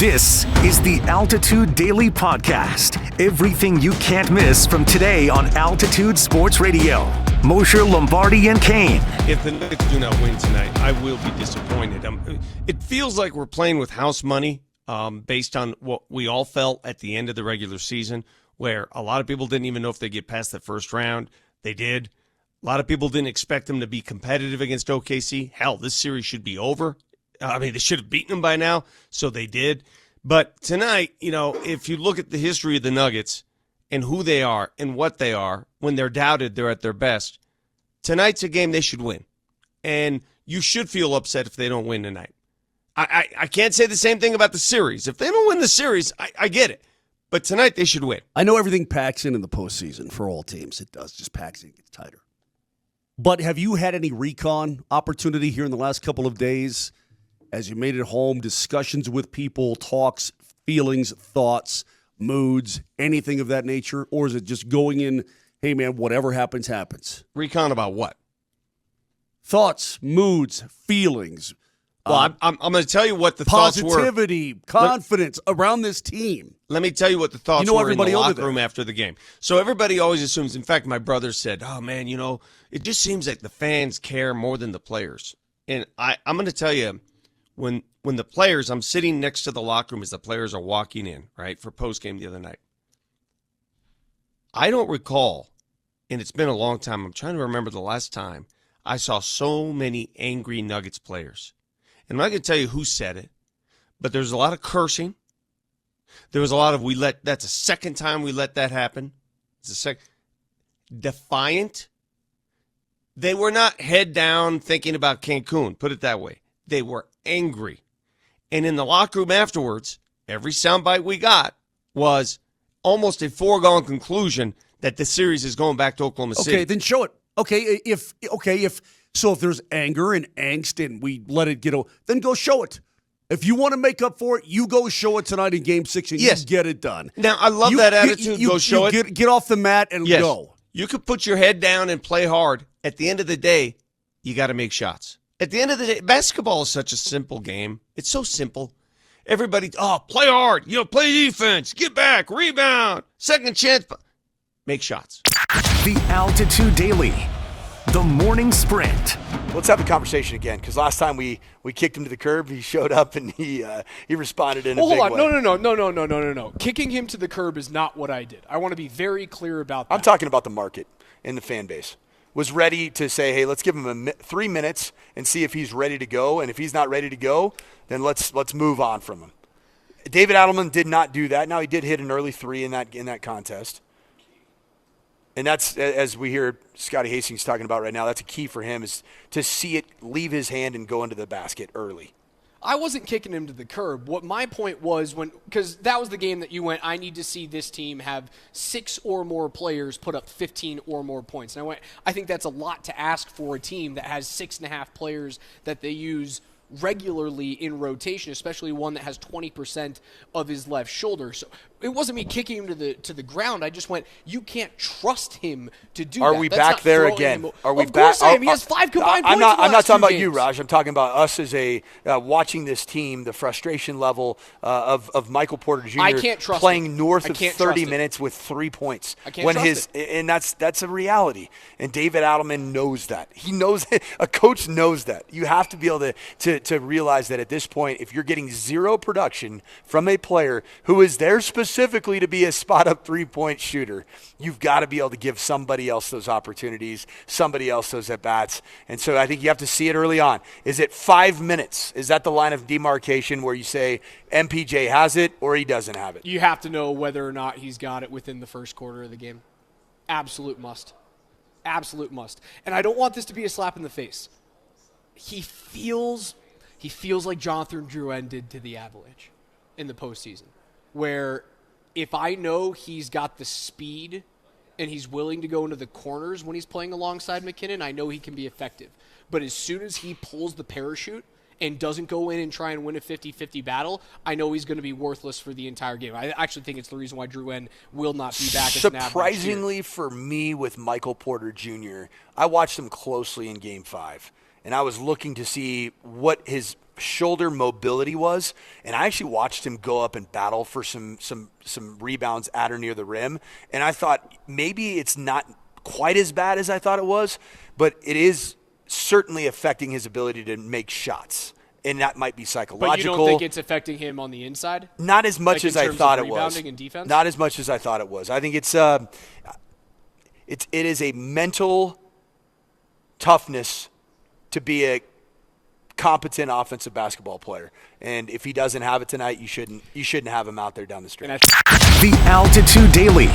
This is the Altitude Daily Podcast. Everything you can't miss from today on Altitude Sports Radio. Mosher, Lombardi, and Kane. If the Knicks do not win tonight, I will be disappointed. It feels like we're playing with house money based on what we all felt at the end of the regular season, where a lot of people didn't even know if they'd get past the first round. They did. A lot of people didn't expect them to be competitive against OKC. Hell, this series should be over. They should have beaten them by now, so they did. But tonight, if you look at the history of the Nuggets and who they are and what they are, when they're doubted, they're at their best. Tonight's a game they should win. And you should feel upset if they don't win tonight. I can't say the same thing about the series. If they don't win the series, I get it. But tonight they should win. I know everything packs in the postseason for all teams. It does. Just packs in, gets tighter. But have you had any recon opportunity here in the last couple of days as you made it home, discussions with people, talks, feelings, thoughts, moods, anything of that nature? Or is it just going in, hey, man, whatever happens, happens? Recon about what? Thoughts, moods, feelings. Well, I'm going to tell you what the thoughts were. Positivity, confidence around this team. Let me tell you what the thoughts were in the locker room there. After the game. So everybody always assumes, in fact, my brother said, oh, man, it just seems like the fans care more than the players. And I'm going to tell you, when the players, I'm sitting next to the locker room as the players are walking in, right, for postgame the other night. I don't recall, and it's been a long time, I'm trying to remember the last time I saw so many angry Nuggets players. And I'm not going to tell you who said it, but there's a lot of cursing. There was a lot of that's the second time we let that happen. It's defiant. They were not head down thinking about Cancun, put it that way. They were angry. And in the locker room afterwards, every soundbite we got was almost a foregone conclusion that the series is going back to Oklahoma City. Okay, then show it. So if there's anger and angst and we let it get over, then go show it. If you want to make up for it, you go show it tonight in Game 6 and you get it done. Now, I love that attitude. Go show it. Get off the mat and go. You could put your head down and play hard. At the end of the day, you got to make shots. At the end of the day, basketball is such a simple game. It's so simple. Everybody, play hard. Play defense. Get back. Rebound. Second chance. Make shots. The Altitude Daily. The Morning Sprint. Let's have the conversation again, because last time we kicked him to the curb, he showed up and he responded in a big way. Hold on. No. Kicking him to the curb is not what I did. I want to be very clear about that. I'm talking about the market and the fan base. Was ready to say, hey, let's give him 3 minutes and see if he's ready to go. And if he's not ready to go, then let's move on from him. David Adelman did not do that. Now, he did hit an early three in that contest. And that's, as we hear Scotty Hastings talking about right now, that's a key for him, is to see it leave his hand and go into the basket early. I wasn't kicking him to the curb. What my point was, because that was the game that you went, I need to see this team have 6 or more players put up 15 or more points. And I think that's a lot to ask for a team that has 6.5 players that they use regularly in rotation, especially one that has 20% of his left shoulder. So it wasn't me kicking him to the ground. I just went, you can't trust him to do that. Are we back there again? Are we back? Of course I am. He has 5 combined points. I'm not talking about you, Raj. I'm talking about us as watching this team, the frustration level of Michael Porter Jr. I can't trust playing north of 30 minutes with 3 points. I can't trust it. And that's a reality. And David Adelman knows that. He knows it. A coach knows that. You have to be able to realize that at this point, if you're getting zero production from a player who is there specifically to be a spot-up three-point shooter, you've got to be able to give somebody else those opportunities, somebody else those at-bats. And so I think you have to see it early on. Is it 5 minutes? Is that the line of demarcation where you say MPJ has it or he doesn't have it? You have to know whether or not he's got it within the first quarter of the game. Absolute must. Absolute must. And I don't want this to be a slap in the face. He feels like Jonathan Drouin did to the Avalanche in the postseason, where if I know he's got the speed and he's willing to go into the corners when he's playing alongside McKinnon, I know he can be effective. But as soon as he pulls the parachute and doesn't go in and try and win a 50-50 battle, I know he's going to be worthless for the entire game. I actually think it's the reason why Drouin will not be back as an Avalanche. Surprisingly for me with Michael Porter Jr., I watched him closely in Game 5. And I was looking to see what his shoulder mobility was, and I actually watched him go up and battle for some rebounds at or near the rim, and I thought maybe it's not quite as bad as I thought it was, but it is certainly affecting his ability to make shots. And that might be psychological. But you don't think it's affecting him on the inside? Not as much as I thought it was. Rebounding and defense? Not as much as I thought it was. I think it is a mental toughness to be a competent offensive basketball player. And if he doesn't have it tonight, you shouldn't have him out there down the stretch. The Altitude Daily.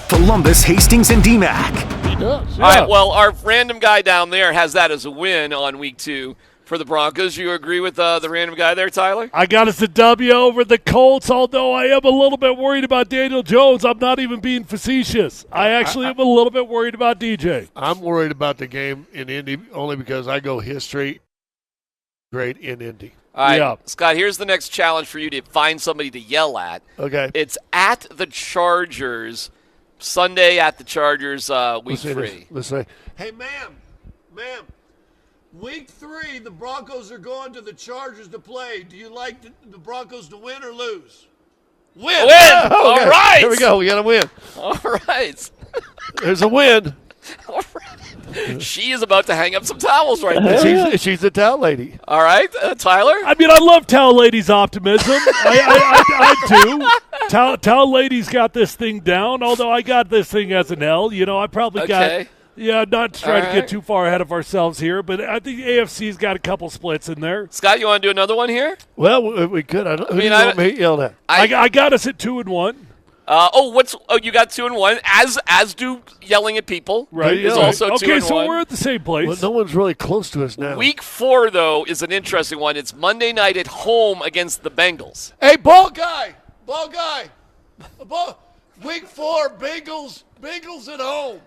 Columbus, Hastings, and DMAC. He does. Yeah. All right, well, our random guy down there has that as a win on week 2 for the Broncos. You agree with the random guy there, Tyler? I got us a W over the Colts, although I am a little bit worried about Daniel Jones. I'm not even being facetious. I actually am a little bit worried about DJ. I'm worried about the game in Indy only because I go history great in Indy. All right, Yeah. Scott, here's the next challenge for you to find somebody to yell at. Okay. It's at the Chargers, Sunday at the Chargers, week 3. Let's say, Hey, ma'am, week 3, the Broncos are going to the Chargers to play. Do you like the Broncos to win or lose? Win! Win! All okay, right! Here we go. We got to win. All right. There's a win. All right. She is about to hang up some towels right there. She's the towel lady. All right, Tyler? I mean, I love Towel Lady's optimism. I do. Towel Lady's got this thing down, although I got this thing as an L. You know, I probably Okay. not trying to All get right. too far ahead of ourselves here, but I think AFC's got a couple splits in there. Scott, you want to do another one here? Well, we could. Who do you want me yelled at? I got us at 2-1. You got 2-1, as do yelling at people. Right. Is Yeah. also 2-1. Okay, so we're at the same place. Well, no one's really close to us now. Week 4, though, is an interesting one. It's Monday night at home against the Bengals. Hey, ball guy. Week 4, Bengals at home.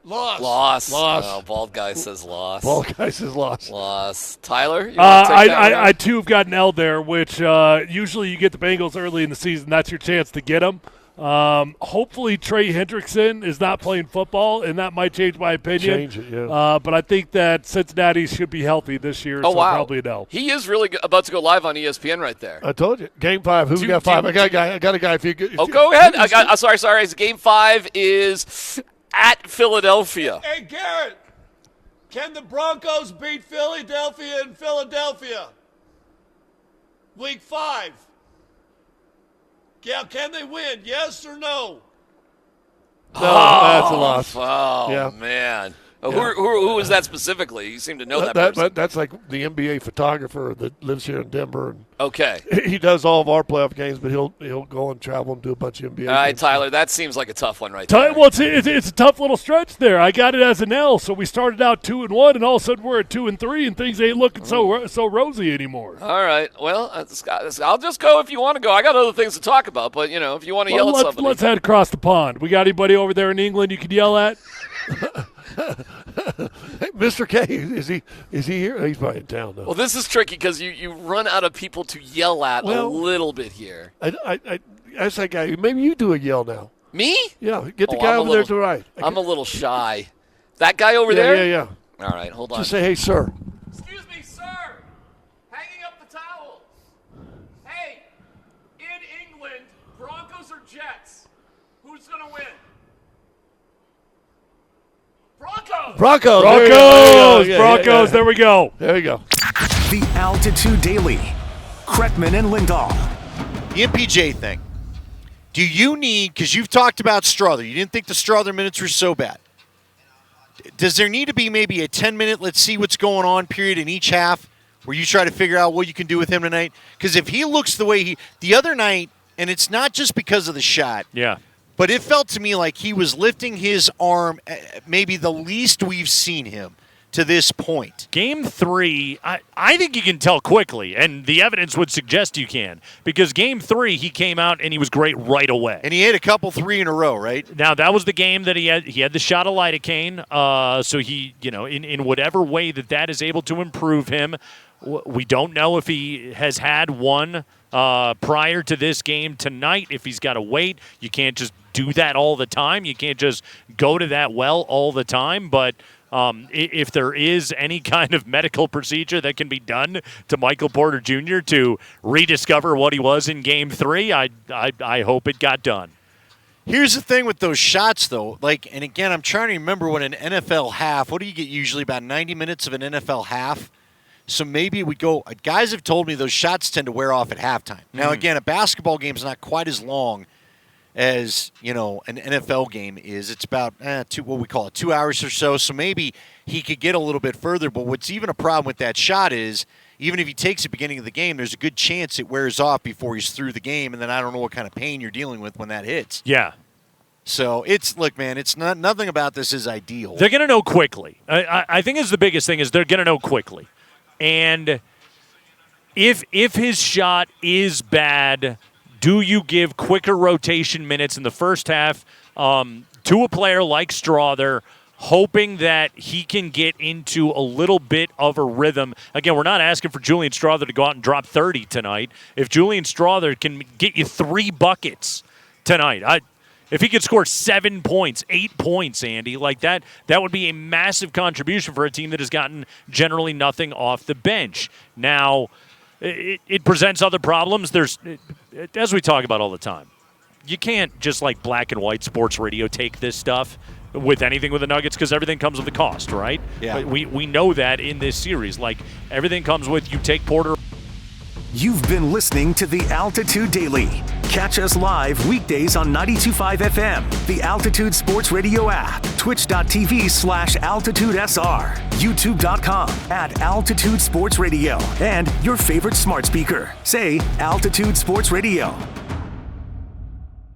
Loss. Oh, bald guy says loss. Ball guys is lost. Loss. Tyler, you want to take that one? I too have got an L there, which usually you get the Bengals early in the season. That's your chance to get them. Hopefully Trey Hendrickson is not playing football, and that might change my opinion. Change it, yeah. But I think that Cincinnati should be healthy this year, Oh, so wow. probably an L. He is really about to go live on ESPN right there. I told you. Game 5. Who we got 5? I got a guy. If you Go ahead. Sorry. Game 5 is at Philadelphia. Hey, Garrett, can the Broncos beat Philadelphia in Philadelphia? Week 5. Yeah, can they win? Yes or no? No, that's a loss. Oh, Yeah. man. Yeah. Who was that specifically? You seem to know that person. That's like the NBA photographer that lives here in Denver. And Okay. he does all of our playoff games, but he'll go and travel and do a bunch of NBA All right, games. Tyler, that seems like a tough one right there. Well, it's a tough little stretch there. I got it as an L, so we started out 2-1, and all of a sudden we're at 2-3, and things ain't looking so rosy anymore. All right. Well, I'll just go if you want to go. I got other things to talk about, but, if you want to yell at somebody. Let's head across the pond. We got anybody over there in England you could yell at? Hey, Mr. K, is he here? He's probably in town though. Well, this is tricky because you run out of people to yell at a little bit here. I asked that guy. Maybe you do a yell now. Me? Yeah, get the guy over there to the right. I'm a little shy. That guy over there? Yeah. All right, hold on. Just say, hey, sir. Excuse me, sir. Hanging up the towel. Hey, in England, Broncos or Jets? Who's going to win? Broncos. Broncos. Broncos. There we go. There we go. The Altitude Daily. Kretman and Lindahl. The MPJ thing. Do you need, because you've talked about Strother, you didn't think the Strother minutes were so bad. Does there need to be maybe a 10-minute let's see what's going on period in each half where you try to figure out what you can do with him tonight? Because if he looks the way the other night, and it's not just because of the shot. Yeah. But it felt to me like he was lifting his arm maybe the least we've seen him to this point. Game 3, I think you can tell quickly, and the evidence would suggest you can, because Game 3, he came out and he was great right away. And he hit a couple 3 in a row, right? Now, that was the game that he had the shot of lidocaine, so he, in whatever way that is able to improve him, we don't know if he has had one prior to this game tonight, if he's got to wait. You can't just do that all the time. You can't just go to that well all the time, but If there is any kind of medical procedure that can be done to Michael Porter Jr. to rediscover what he was in Game 3, I hope it got done. Here's the thing with those shots, though. And again, I'm trying to remember what an NFL half, what do you get usually? About 90 minutes of an NFL half? So maybe we go, guys have told me those shots tend to wear off at halftime. Now, again, a basketball game is not quite as long as, an NFL game is. It's about what we call it, 2 hours or so. So maybe he could get a little bit further. But what's even a problem with that shot is, even if he takes the beginning of the game, there's a good chance it wears off before he's through the game, and then I don't know what kind of pain you're dealing with when that hits. Yeah. So look, man, it's nothing about this is ideal. They're going to know quickly. I think is the biggest thing is they're going to know quickly. And if his shot is bad, do you give quicker rotation minutes in the first half to a player like Strother, hoping that he can get into a little bit of a rhythm? Again, we're not asking for Julian Strother to go out and drop 30 tonight. If Julian Strother can get you 3 buckets tonight, if he could score 7 points, 8 points, Andy, that would be a massive contribution for a team that has gotten generally nothing off the bench. Now, it presents other problems. As we talk about all the time, you can't just like black and white sports radio take this stuff with anything with the Nuggets because everything comes with a cost, right? Yeah. But we know that in this series. Everything comes with, you take Porter. You've been listening to the Altitude Daily. Catch us live weekdays on 92.5 FM, the Altitude Sports Radio app, twitch.tv/AltitudeSR, youtube.com @Altitude Sports Radio, and your favorite smart speaker. Say Altitude Sports Radio.